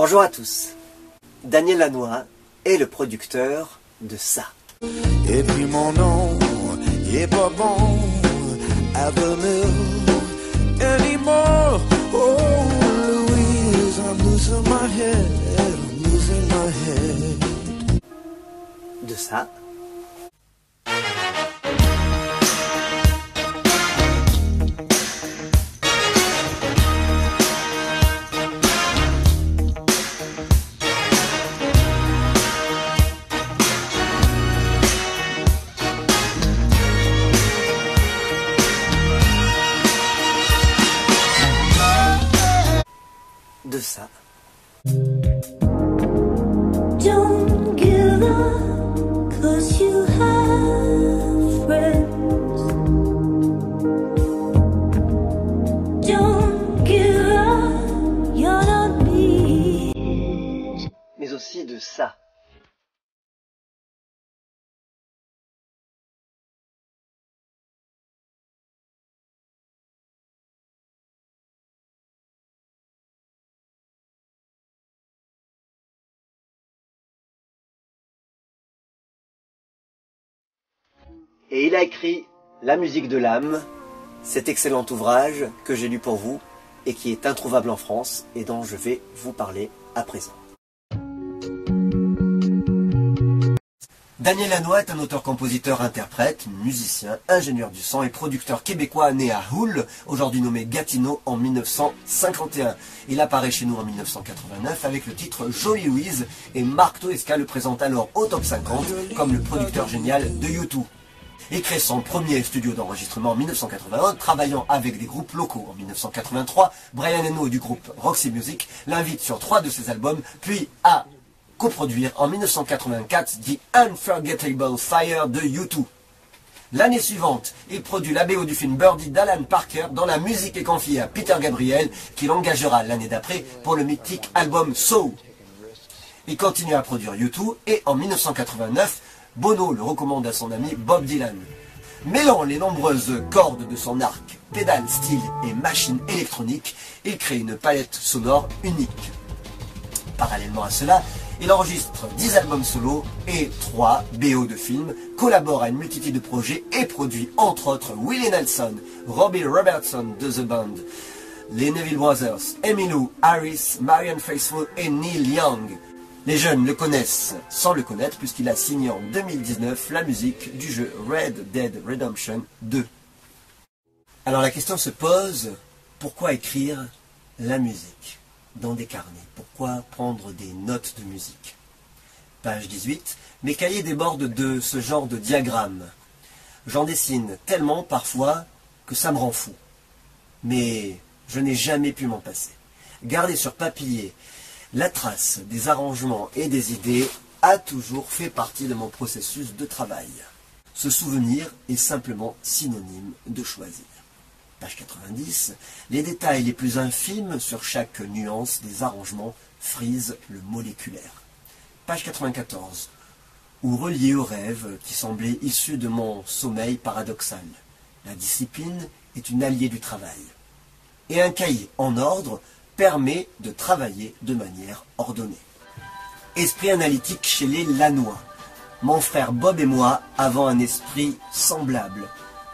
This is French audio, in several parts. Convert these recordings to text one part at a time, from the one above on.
Bonjour à tous. Daniel Lanois est le producteur de ça. Et puis mon nom, il est pas bon à venir anymore. Oh Louise, I'm losing my head, I'm losing my head. De ça. De ça. Don't give up, 'cause you have friends. Don't give up, you're not me. Mais aussi de ça. Et il a écrit La musique de l'âme, cet excellent ouvrage que j'ai lu pour vous et qui est introuvable en France et dont je vais vous parler à présent. Daniel Lanois est un auteur-compositeur-interprète, musicien, ingénieur du son et producteur québécois né à Hull, aujourd'hui nommé Gatineau en 1951. Il apparaît chez nous en 1989 avec le titre Joey Louise et Marc Toesca le présente alors au top 50 comme le producteur génial de U2. Il crée son premier studio d'enregistrement en 1981, travaillant avec des groupes locaux. En 1983, Brian Eno du groupe Roxy Music l'invite sur 3 de ses albums, puis à coproduire en 1984 The Unforgettable Fire de U2. L'année suivante, il produit la BO du film Birdie d'Alan Parker, dont la musique est confiée à Peter Gabriel, qui l'engagera l'année d'après pour le mythique album So. Il continue à produire U2 et en 1989, Bono le recommande à son ami Bob Dylan. Mêlant les nombreuses cordes de son arc, pédales, styles et machines électroniques, il crée une palette sonore unique. Parallèlement à cela, il enregistre 10 albums solo et 3 BO de films, collabore à une multitude de projets et produit entre autres Willie Nelson, Robbie Robertson de The Band, les Neville Brothers, Emmylou Harris, Marianne Faithfull et Neil Young. Les jeunes le connaissent sans le connaître puisqu'il a signé en 2019 la musique du jeu Red Dead Redemption 2. Alors la question se pose, pourquoi écrire la musique dans des carnets? Pourquoi prendre des notes de musique? Page 18, mes cahiers débordent de ce genre de diagrammes. J'en dessine tellement parfois que ça me rend fou. Mais je n'ai jamais pu m'en passer. Garder sur papier la trace des arrangements et des idées a toujours fait partie de mon processus de travail. Ce souvenir est simplement synonyme de choisir. Page 90, les détails les plus infimes sur chaque nuance des arrangements frisent le moléculaire. Page 94, ou relié au rêve qui semblait issu de mon sommeil paradoxal. La discipline est une alliée du travail. Et un cahier en ordre permet de travailler de manière ordonnée. Esprit analytique chez les Lanois. Mon frère Bob et moi avons un esprit semblable.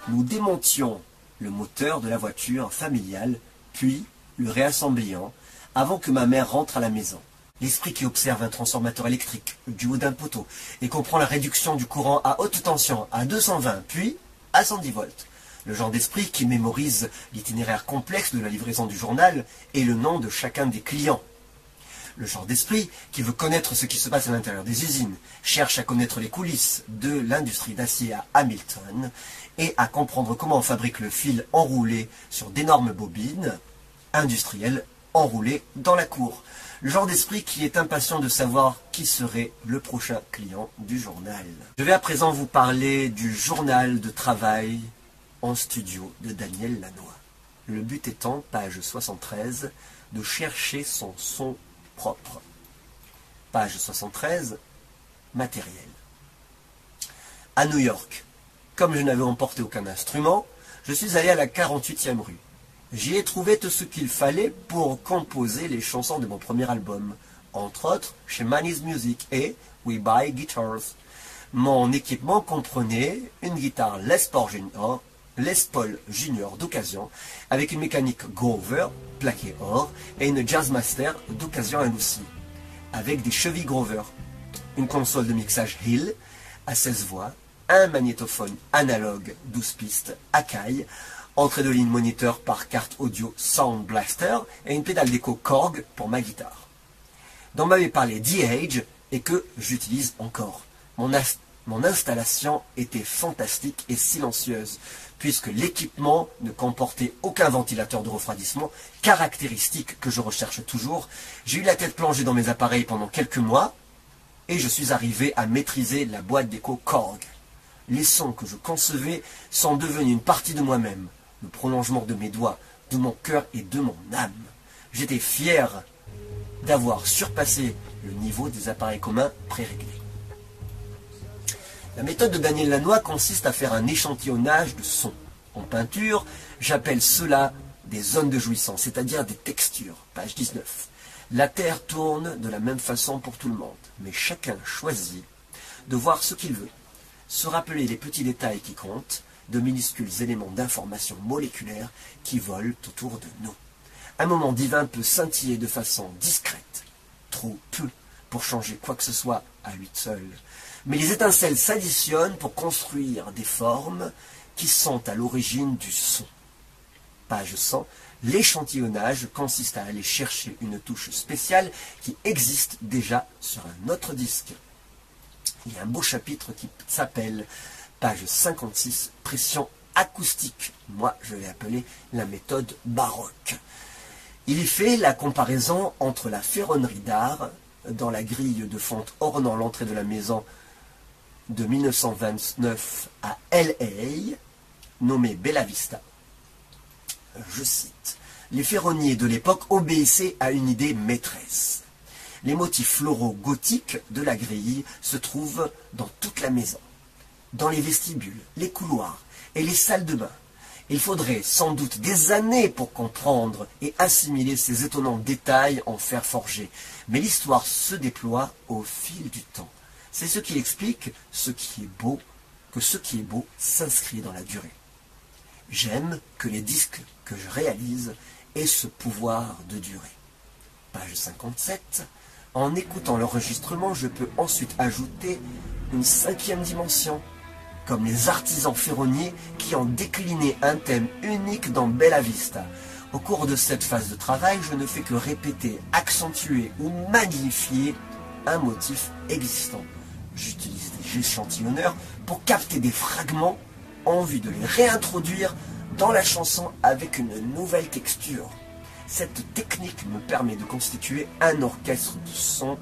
Nous démontions le moteur de la voiture familiale, puis le réassembliant, avant que ma mère rentre à la maison. L'esprit qui observe un transformateur électrique du haut d'un poteau et comprend la réduction du courant à haute tension à 220, puis à 110 volts. Le genre d'esprit qui mémorise l'itinéraire complexe de la livraison du journal et le nom de chacun des clients. Le genre d'esprit qui veut connaître ce qui se passe à l'intérieur des usines, cherche à connaître les coulisses de l'industrie d'acier à Hamilton et à comprendre comment on fabrique le fil enroulé sur d'énormes bobines industrielles enroulées dans la cour. Le genre d'esprit qui est impatient de savoir qui serait le prochain client du journal. Je vais à présent vous parler du journal de travail en studio de Daniel Lanois. Le but étant, page 73, de chercher son son propre. Page 73, matériel. À New York, comme je n'avais emporté aucun instrument, je suis allé à la 48e rue. J'y ai trouvé tout ce qu'il fallait pour composer les chansons de mon premier album, entre autres chez Manny's Music et We Buy Guitars. Mon équipement comprenait une guitare Les Paul Junior d'occasion, avec une mécanique Grover, plaquée or, et une Jazzmaster d'occasion elle aussi, avec des chevilles Grover, une console de mixage Hill à 16 voix, un magnétophone analogue 12 pistes Akai, entrée de ligne moniteur par carte audio Sound Blaster et une pédale d'écho Korg pour ma guitare. Dont m'avait parlé D-Age et que j'utilise encore. Mon installation était fantastique et silencieuse, puisque l'équipement ne comportait aucun ventilateur de refroidissement, caractéristique que je recherche toujours. J'ai eu la tête plongée dans mes appareils pendant quelques mois, et je suis arrivé à maîtriser la boîte d'écho Korg. Les sons que je concevais sont devenus une partie de moi-même, le prolongement de mes doigts, de mon cœur et de mon âme. J'étais fier d'avoir surpassé le niveau des appareils communs préréglés. La méthode de Daniel Lanois consiste à faire un échantillonnage de sons. En peinture, j'appelle cela des zones de jouissance, c'est-à-dire des textures. Page 19. La Terre tourne de la même façon pour tout le monde, mais chacun choisit de voir ce qu'il veut. Se rappeler les petits détails qui comptent, de minuscules éléments d'information moléculaire qui volent autour de nous. Un moment divin peut scintiller de façon discrète, trop peu pour changer quoi que ce soit à lui seul. Mais les étincelles s'additionnent pour construire des formes qui sont à l'origine du son. Page 100. L'échantillonnage consiste à aller chercher une touche spéciale qui existe déjà sur un autre disque. Il y a un beau chapitre qui s'appelle, page 56, pression acoustique. Moi, je l'ai appelé la méthode baroque. Il y fait la comparaison entre la ferronnerie d'art, dans la grille de fonte ornant l'entrée de la maison de 1929 à L.A., nommée Bella Vista. Je cite, « Les ferronniers de l'époque obéissaient à une idée maîtresse. Les motifs floraux gothiques de la grille se trouvent dans toute la maison, dans les vestibules, les couloirs et les salles de bain. Il faudrait sans doute des années pour comprendre et assimiler ces étonnants détails en fer forgé, mais l'histoire se déploie au fil du temps. C'est ce qui explique ce qui est beau, que ce qui est beau s'inscrit dans la durée. J'aime que les disques que je réalise aient ce pouvoir de durer. » Page 57. En écoutant l'enregistrement, je peux ensuite ajouter une 5e dimension, comme les artisans ferronniers qui ont décliné un thème unique dans Bella Vista. Au cours de cette phase de travail, je ne fais que répéter, accentuer ou magnifier un motif existant. J'utilise des échantillonneurs pour capter des fragments en vue de les réintroduire dans la chanson avec une nouvelle texture. Cette technique me permet de constituer un orchestre de sons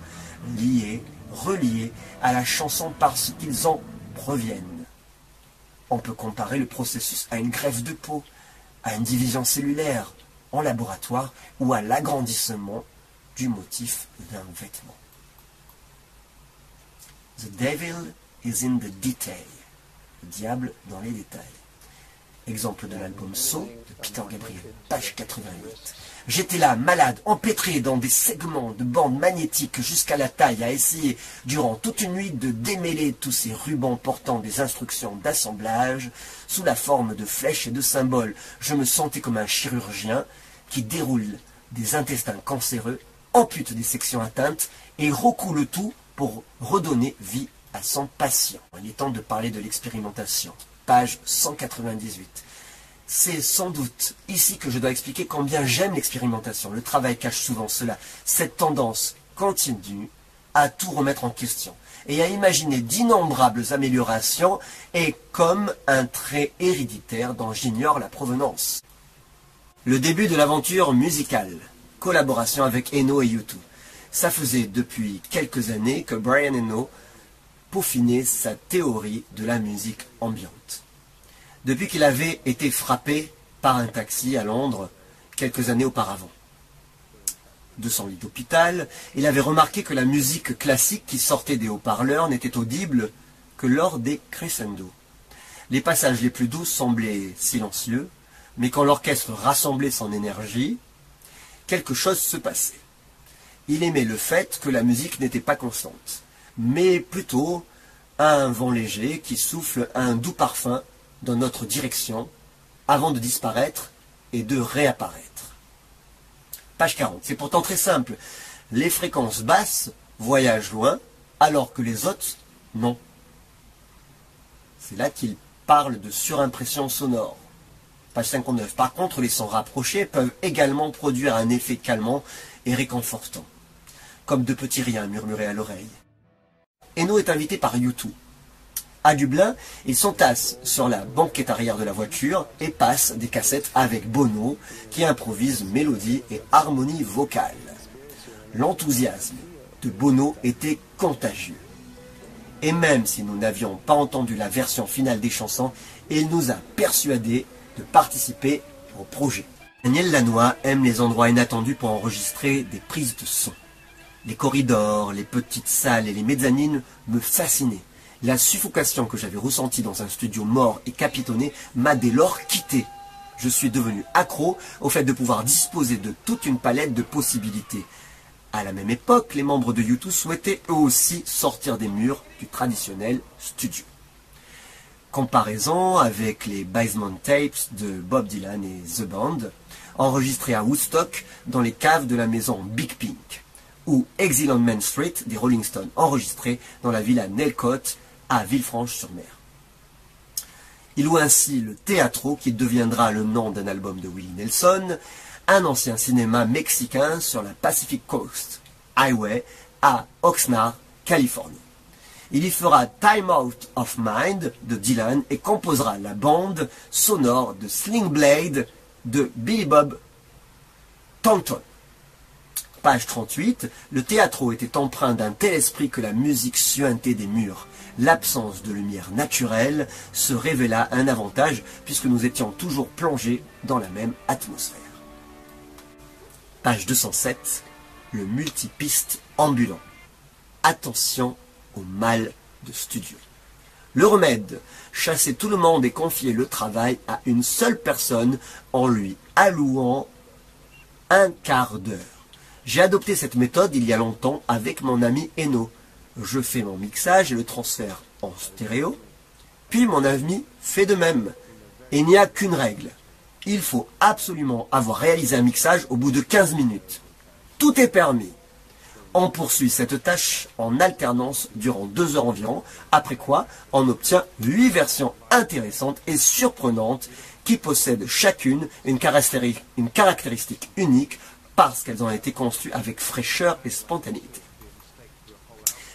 liés, reliés à la chanson parce qu'ils en proviennent. On peut comparer le processus à une greffe de peau, à une division cellulaire en laboratoire ou à l'agrandissement du motif d'un vêtement. The devil is in the detail. Le diable dans les détails. Exemple de l'album So de Peter Gabriel, page 88. J'étais là, malade, empêtré dans des segments de bandes magnétiques jusqu'à la taille, à essayer durant toute une nuit de démêler tous ces rubans portant des instructions d'assemblage sous la forme de flèches et de symboles. Je me sentais comme un chirurgien qui déroule des intestins cancéreux, ampute des sections atteintes et recoue le tout pour redonner vie à son patient. Il est temps de parler de l'expérimentation. Page 198. C'est sans doute ici que je dois expliquer combien j'aime l'expérimentation. Le travail cache souvent cela, cette tendance continue à tout remettre en question et à imaginer d'innombrables améliorations et comme un trait héréditaire dont j'ignore la provenance. Le début de l'aventure musicale, collaboration avec Eno et U2. Ça faisait depuis quelques années que Brian Eno peaufinait sa théorie de la musique ambiante. Depuis qu'il avait été frappé par un taxi à Londres quelques années auparavant. De son lit d'hôpital, il avait remarqué que la musique classique qui sortait des haut-parleurs n'était audible que lors des crescendos. Les passages les plus doux semblaient silencieux, mais quand l'orchestre rassemblait son énergie, quelque chose se passait. Il aimait le fait que la musique n'était pas constante, mais plutôt un vent léger qui souffle un doux parfum dans notre direction avant de disparaître et de réapparaître. Page 40. C'est pourtant très simple. Les fréquences basses voyagent loin, alors que les autres, non. C'est là qu'il parle de surimpression sonore. Page 59. Par contre, les sons rapprochés peuvent également produire un effet calmant et réconfortant, comme de petits riens murmurés à l'oreille. Eno est invité par U2. À Dublin, ils s'entassent sur la banquette arrière de la voiture et passent des cassettes avec Bono, qui improvise mélodie et harmonie vocale. L'enthousiasme de Bono était contagieux. Et même si nous n'avions pas entendu la version finale des chansons, il nous a persuadés de participer au projet. Daniel Lanois aime les endroits inattendus pour enregistrer des prises de son. Les corridors, les petites salles et les mezzanines me fascinaient. La suffocation que j'avais ressentie dans un studio mort et capitonné m'a dès lors quitté. Je suis devenu accro au fait de pouvoir disposer de toute une palette de possibilités. À la même époque, les membres de U2 souhaitaient eux aussi sortir des murs du traditionnel studio. Comparaison avec les Basement Tapes de Bob Dylan et The Band, enregistrés à Woodstock dans les caves de la maison Big Pink, ou Exile on Main Street des Rolling Stones, enregistrés dans la villa Nelcott à Villefranche-sur-Mer. Il loue ainsi le Teatro, qui deviendra le nom d'un album de Willie Nelson, un ancien cinéma mexicain sur la Pacific Coast Highway à Oxnard, Californie. Il y fera Time Out of Mind de Dylan et composera la bande sonore de Sling Blade de Billy Bob Thornton. Page 38, le Teatro était empreint d'un tel esprit que la musique suintait des murs. L'absence de lumière naturelle se révéla un avantage puisque nous étions toujours plongés dans la même atmosphère. Page 207, le multipiste ambulant. Attention au mal de studio. Le remède, chasser tout le monde et confier le travail à une seule personne en lui allouant un quart d'heure. J'ai adopté cette méthode il y a longtemps avec mon ami Eno. Je fais mon mixage et le transfert en stéréo, puis mon ami fait de même. Et il n'y a qu'une règle. Il faut absolument avoir réalisé un mixage au bout de 15 minutes. Tout est permis. On poursuit cette tâche en alternance durant 2 heures environ, après quoi on obtient 8 versions intéressantes et surprenantes qui possèdent chacune une caractéristique unique parce qu'elles ont été conçues avec fraîcheur et spontanéité.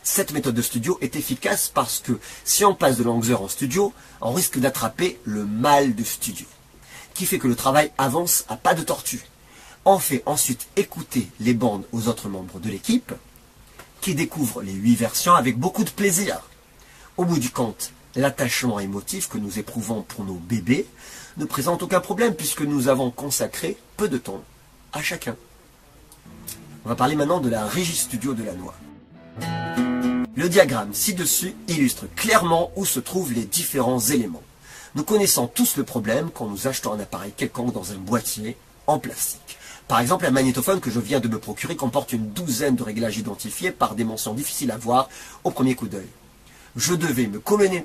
Cette méthode de studio est efficace parce que si on passe de longues heures en studio, on risque d'attraper le mal de studio, qui fait que le travail avance à pas de tortue. On fait ensuite écouter les bandes aux autres membres de l'équipe, qui découvrent les 8 versions avec beaucoup de plaisir. Au bout du compte, l'attachement émotif que nous éprouvons pour nos bébés ne présente aucun problème puisque nous avons consacré peu de temps à chacun. On va parler maintenant de la régie studio de Lanois. Le diagramme ci-dessus illustre clairement où se trouvent les différents éléments. Nous connaissons tous le problème quand nous achetons un appareil quelconque dans un boîtier en plastique. Par exemple, un magnétophone que je viens de me procurer comporte une douzaine de réglages identifiés par des mentions difficiles à voir au premier coup d'œil. Je devais me coller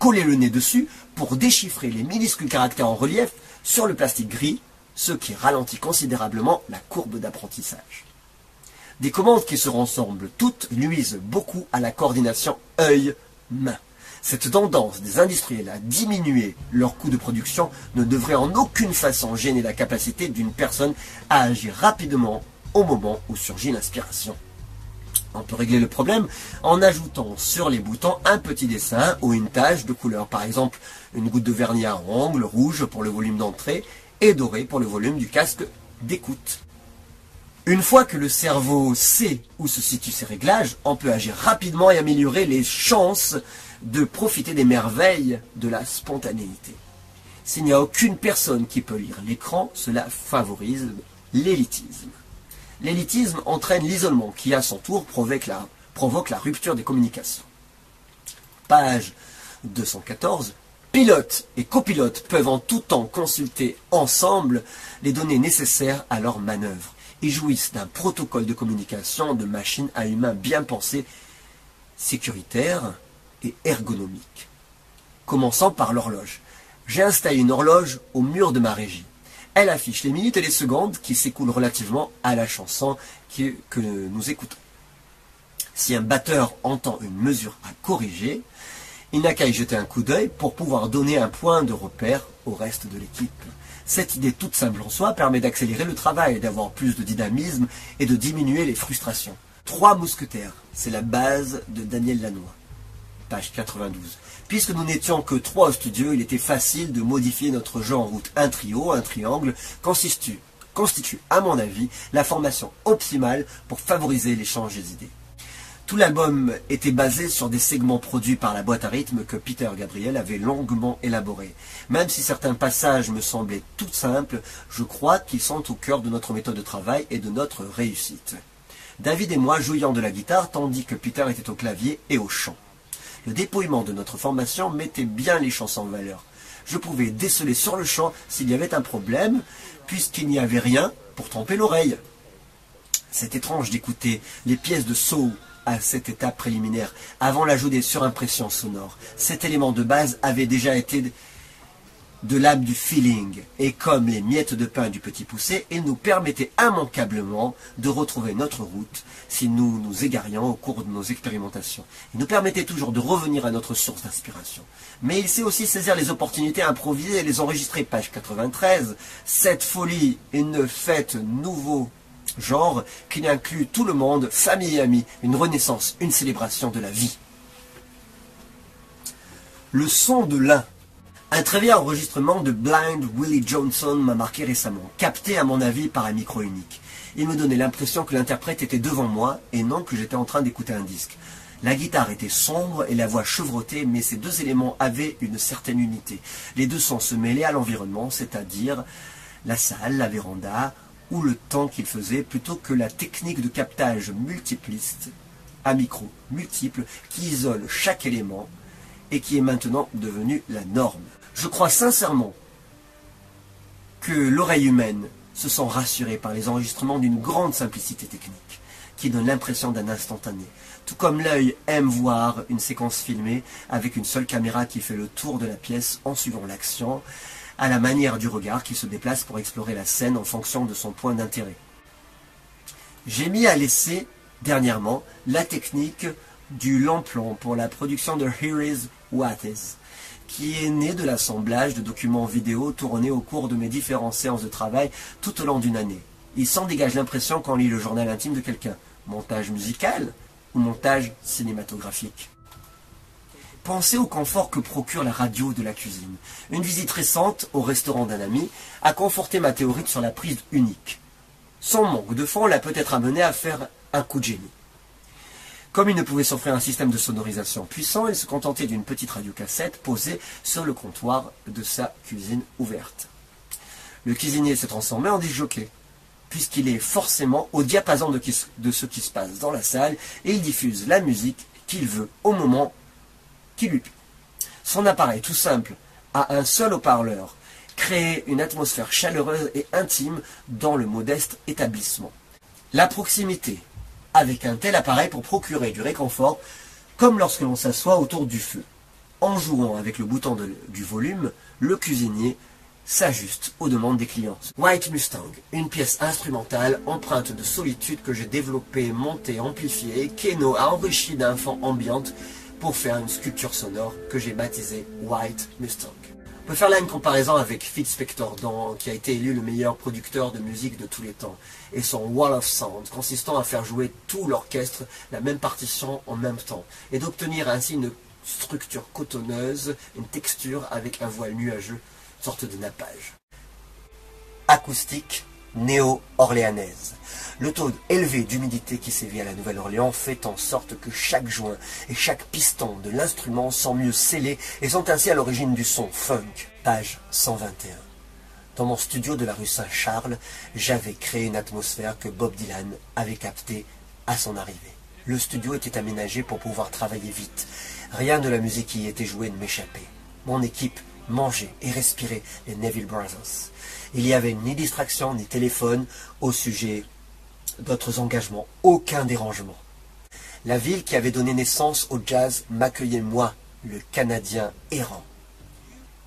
le nez dessus pour déchiffrer les minuscules caractères en relief sur le plastique gris, ce qui ralentit considérablement la courbe d'apprentissage. Des commandes qui se ressemblent toutes nuisent beaucoup à la coordination œil-main. Cette tendance des industriels à diminuer leur coût de production ne devrait en aucune façon gêner la capacité d'une personne à agir rapidement au moment où surgit l'inspiration. On peut régler le problème en ajoutant sur les boutons un petit dessin ou une tache de couleur, par exemple une goutte de vernis à ongles rouge pour le volume d'entrée et doré pour le volume du casque d'écoute. Une fois que le cerveau sait où se situent ces réglages, on peut agir rapidement et améliorer les chances de profiter des merveilles de la spontanéité. S'il n'y a aucune personne qui peut lire l'écran, cela favorise l'élitisme. L'élitisme entraîne l'isolement qui, à son tour, provoque la rupture des communications. Page 214. Pilotes et copilotes peuvent en tout temps consulter ensemble les données nécessaires à leur manœuvre. Ils jouissent d'un protocole de communication de machine à humain bien pensé, sécuritaire et ergonomique. Commençant par l'horloge. J'ai installé une horloge au mur de ma régie. Elle affiche les minutes et les secondes qui s'écoulent relativement à la chanson que nous écoutons. Si un batteur entend une mesure à corriger, il n'a qu'à y jeter un coup d'œil pour pouvoir donner un point de repère au reste de l'équipe. Cette idée toute simple en soi permet d'accélérer le travail, d'avoir plus de dynamisme et de diminuer les frustrations. 3 mousquetaires, c'est la base de Daniel Lanois. Page 92. Puisque nous n'étions que 3 au studio, il était facile de modifier notre jeu en route. Un trio, un triangle, constitue, à mon avis, la formation optimale pour favoriser l'échange des idées. Tout l'album était basé sur des segments produits par la boîte à rythme que Peter Gabriel avait longuement élaboré. Même si certains passages me semblaient tout simples, je crois qu'ils sont au cœur de notre méthode de travail et de notre réussite. David et moi jouions de la guitare tandis que Peter était au clavier et au chant. Le dépouillement de notre formation mettait bien les chansons en valeur. Je pouvais déceler sur le champ s'il y avait un problème, puisqu'il n'y avait rien pour tromper l'oreille. C'est étrange d'écouter les pièces de soul à cette étape préliminaire, avant l'ajout des surimpressions sonores. Cet élément de base avait déjà été de l'âme du feeling, et comme les miettes de pain du petit poussé, il nous permettait immanquablement de retrouver notre route si nous nous égarions au cours de nos expérimentations. Il nous permettait toujours de revenir à notre source d'inspiration. Mais il sait aussi saisir les opportunités improvisées et les enregistrer. Page 93, cette folie, une fête nouveau genre qui inclut tout le monde, famille et amis, une renaissance, une célébration de la vie. Le son de l'un. Un très vieil enregistrement de Blind Willie Johnson m'a marqué récemment, capté à mon avis par un micro unique. Il me donnait l'impression que l'interprète était devant moi et non que j'étais en train d'écouter un disque. La guitare était sombre et la voix chevrotée, mais ces deux éléments avaient une certaine unité. Les deux sons se mêlaient à l'environnement, c'est-à-dire la salle, la véranda ou le temps qu'il faisait, plutôt que la technique de captage multipliste à micro multiple qui isole chaque élément et qui est maintenant devenue la norme. Je crois sincèrement que l'oreille humaine se sent rassurée par les enregistrements d'une grande simplicité technique, qui donne l'impression d'un instantané. Tout comme l'œil aime voir une séquence filmée avec une seule caméra qui fait le tour de la pièce en suivant l'action, à la manière du regard qui se déplace pour explorer la scène en fonction de son point d'intérêt. J'ai mis à l'essai, dernièrement, la technique du long plan pour la production de Here Is What Is, qui est née de l'assemblage de documents vidéo tournés au cours de mes différentes séances de travail tout au long d'une année. Il s'en dégage l'impression qu'on lit le journal intime de quelqu'un. Montage musical ou montage cinématographique. Pensez au confort que procure la radio de la cuisine. Une visite récente au restaurant d'un ami a conforté ma théorie sur la prise unique. Son manque de fond l'a peut-être amené à faire un coup de génie. Comme il ne pouvait s'offrir un système de sonorisation puissant, il se contentait d'une petite radiocassette posée sur le comptoir de sa cuisine ouverte. Le cuisinier s'est transformé en disc-jockey, puisqu'il est forcément au diapason de ce qui se passe dans la salle et il diffuse la musique qu'il veut au moment qui lui plaît. Son appareil tout simple a un seul haut-parleur, créer une atmosphère chaleureuse et intime dans le modeste établissement. La proximité avec un tel appareil pour procurer du réconfort, comme lorsque l'on s'assoit autour du feu. En jouant avec le bouton du volume, le cuisinier s'ajuste aux demandes des clients. White Mustang, une pièce instrumentale empreinte de solitude que j'ai développée, montée, amplifiée, Keno a enrichi d'un fond ambiante pour faire une sculpture sonore que j'ai baptisée White Mustang. On peut faire là une comparaison avec Phil Spector, qui a été élu le meilleur producteur de musique de tous les temps, et son Wall of Sound, consistant à faire jouer tout l'orchestre la même partition en même temps, et d'obtenir ainsi une structure cotonneuse, une texture avec un voile nuageux, une sorte de nappage. Acoustique néo-orléanaise. Le taux élevé d'humidité qui sévit à la Nouvelle-Orléans fait en sorte que chaque joint et chaque piston de l'instrument sont mieux scellés et sont ainsi à l'origine du son funk. Page 121. Dans mon studio de la rue Saint-Charles, j'avais créé une atmosphère que Bob Dylan avait captée à son arrivée. Le studio était aménagé pour pouvoir travailler vite. Rien de la musique qui y était jouée ne m'échappait. Mon équipe mangeait et respirait les Neville Brothers. Il n'y avait ni distraction ni téléphone au sujet d'autres engagements, aucun dérangement. La ville qui avait donné naissance au jazz m'accueillait moi, le Canadien errant.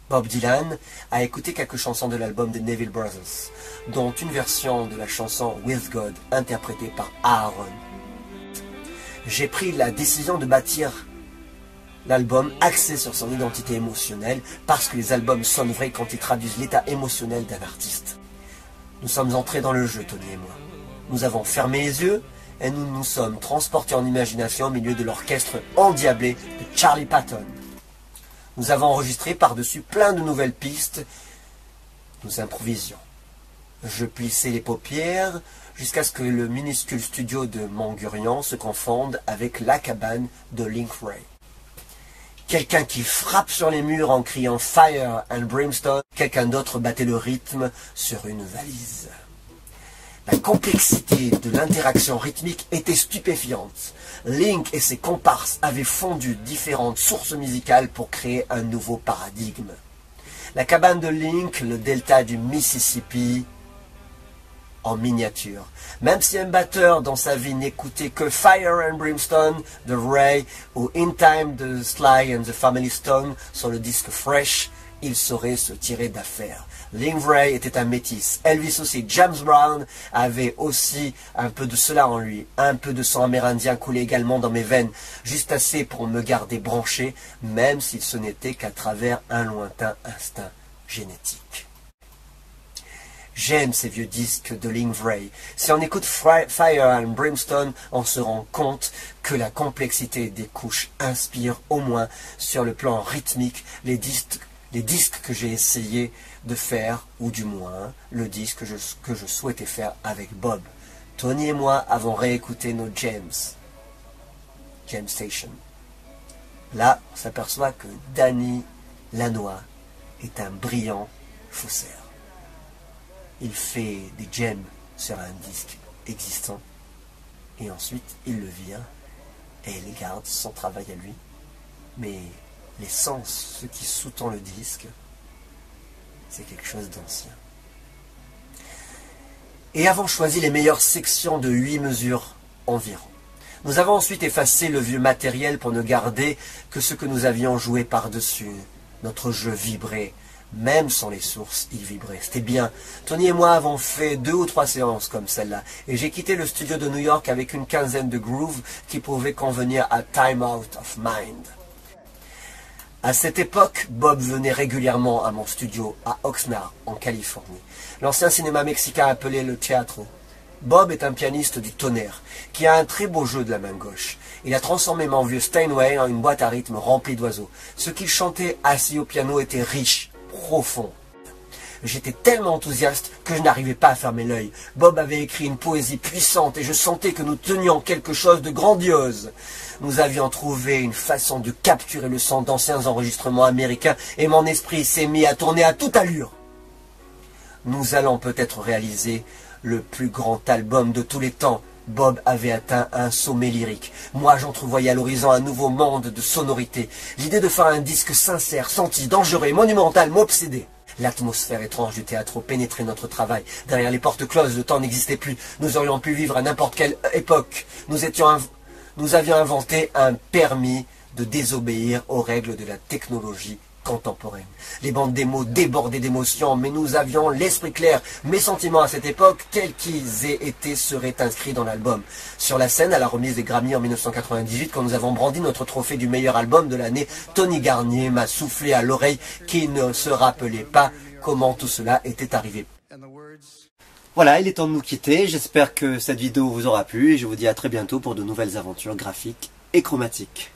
Bob Dylan a écouté quelques chansons de l'album des Neville Brothers, dont une version de la chanson With God interprétée par Aaron. J'ai pris la décision de bâtir l'album axé sur son identité émotionnelle parce que les albums sonnent vrais quand ils traduisent l'état émotionnel d'un artiste. Nous sommes entrés dans le jeu, Tony et moi. Nous avons fermé les yeux et nous nous sommes transportés en imagination au milieu de l'orchestre endiablé de Charlie Patton. Nous avons enregistré par-dessus plein de nouvelles pistes. Nous improvisions. Je plissais les paupières jusqu'à ce que le minuscule studio de Montgurion se confonde avec la cabane de Link Wray. Quelqu'un qui frappe sur les murs en criant « Fire and Brimstone », quelqu'un d'autre battait le rythme sur une valise. La complexité de l'interaction rythmique était stupéfiante. Link et ses comparses avaient fondu différentes sources musicales pour créer un nouveau paradigme. La cabane de Link, le delta du Mississippi, en miniature. Même si un batteur dans sa vie n'écoutait que Fire and Brimstone de Ray ou In Time de Sly and the Family Stone sur le disque Fresh, il saurait se tirer d'affaire. Link Wray était un métis. Elvis aussi. James Brown avait aussi un peu de cela en lui. Un peu de sang amérindien coulait également dans mes veines, juste assez pour me garder branché, même si ce n'était qu'à travers un lointain instinct génétique. J'aime ces vieux disques de Link Wray. Si on écoute Fire and Brimstone, on se rend compte que la complexité des couches inspire au moins sur le plan rythmique les disques que j'ai essayé de faire, ou du moins le disque que je souhaitais faire avec Bob. Tony et moi avons réécouté nos Jam Station. Là, on s'aperçoit que Danny Lanois est un brillant faussaire. Il fait des jams sur un disque existant et ensuite il le vire et il garde son travail à lui. Mais l'essence, ce qui sous-tend le disque, c'est quelque chose d'ancien. Et avons choisi les meilleures sections de 8 mesures environ. Nous avons ensuite effacé le vieux matériel pour ne garder que ce que nous avions joué par-dessus. Notre jeu vibrait. Même sans les sources, il vibrait. C'était bien. Tony et moi avons fait 2 ou 3 séances comme celle-là. Et j'ai quitté le studio de New York avec une quinzaine de grooves qui pouvaient convenir à Time Out of Mind. À cette époque, Bob venait régulièrement à mon studio à Oxnard, en Californie. L'ancien cinéma mexicain appelé le Teatro. Bob est un pianiste du tonnerre, qui a un très beau jeu de la main gauche. Il a transformé mon vieux Steinway en une boîte à rythme remplie d'oiseaux. Ce qu'il chantait assis au piano était riche, profond. J'étais tellement enthousiaste que je n'arrivais pas à fermer l'œil. Bob avait écrit une poésie puissante et je sentais que nous tenions quelque chose de grandiose. Nous avions trouvé une façon de capturer le son d'anciens enregistrements américains et mon esprit s'est mis à tourner à toute allure. Nous allons peut-être réaliser le plus grand album de tous les temps. Bob avait atteint un sommet lyrique. Moi, j'entrevoyais à l'horizon un nouveau monde de sonorités. L'idée de faire un disque sincère, senti, dangereux et monumental m'obsédait. L'atmosphère étrange du théâtre pénétrait notre travail. Derrière les portes closes, le temps n'existait plus. Nous aurions pu vivre à n'importe quelle époque. Nous avions inventé un permis de désobéir aux règles de la technologie contemporaine. Les bandes démos débordaient d'émotions, mais nous avions l'esprit clair. Mes sentiments à cette époque, tels qu'ils aient été, seraient inscrits dans l'album. Sur la scène, à la remise des Grammy en 1998, quand nous avons brandi notre trophée du meilleur album de l'année, Tony Garnier m'a soufflé à l'oreille qu'il ne se rappelait pas comment tout cela était arrivé. Voilà, il est temps de nous quitter. J'espère que cette vidéo vous aura plu et je vous dis à très bientôt pour de nouvelles aventures graphiques et chromatiques.